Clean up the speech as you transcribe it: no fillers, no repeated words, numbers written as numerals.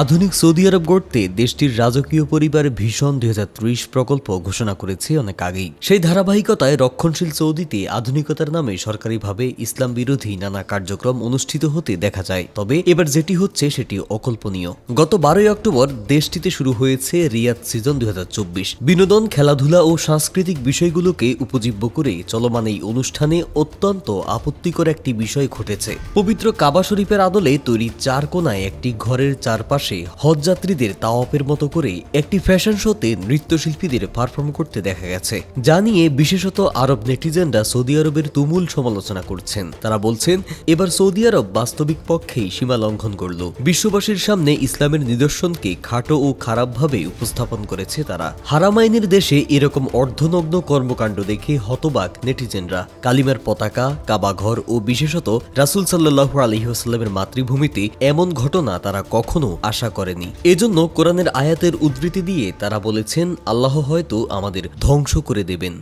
আধুনিক সৌদি আরব গড়তে দেশটির রাজকীয় পরিবার ভিশন 2030 প্রকল্প ঘোষণা করেছে অনেক আগেই। সেই ধারাবাহিকতায় রক্ষণশীল সৌদিতে আধুনিকতার নামে সরকারিভাবে ইসলাম বিরোধী নানা কার্যক্রম অনুষ্ঠিত হতে দেখা যায়। তবে এবার যেটি হচ্ছে সেটি অকল্পনীয়। গত 12 অক্টোবর দেশটিতে শুরু হয়েছে রিয়াদ সিজন 2024। বিনোদন, খেলাধুলা ও সাংস্কৃতিক বিষয়গুলোকে উপজীব্য করে চলমান এই অনুষ্ঠানে অত্যন্ত আপত্তিকর একটি বিষয় ঘটেছে। পবিত্র কাবা শরীফের আদলে তৈরি 4 কোণায় একটি ঘরের চারপাশে হজযাত্রীদের তাওয়াফের মতো করে একটি ফ্যাশন শোতে নৃত্যশিল্পীদের পারফর্ম করতে দেখা গেছে, যা নিয়ে বিশেষত আরব নেটিজেনরা সৌদি আরবের তুমুল সমালোচনা করছেন। তারা বলছেন, এবার সৌদি আরব বাস্তবিক পক্ষেই সীমা লঙ্ঘন করল। বিশ্ববাসীর সামনে ইসলামের নিদর্শনকে খাটো ও খারাপভাবে উপস্থাপন করেছে তারা। হারামাইনের দেশে এরকম অর্ধনগ্ন কর্মকাণ্ড দেখে হতবাক নেটিজেনরা। কালিমার পতাকা, কাবাঘর ও বিশেষত রাসূল সাল্লাল্লাহু আলাইহি ওয়াসাল্লামের মাতৃভূমিতে এমন ঘটনা তারা কখনো আশা করেনি। এজন্য কোরআনের আয়াতের উদ্ধৃতি দিয়ে তারা বলেছেন, আল্লাহ হয়তো আমাদের ধ্বংস করে দেবেন।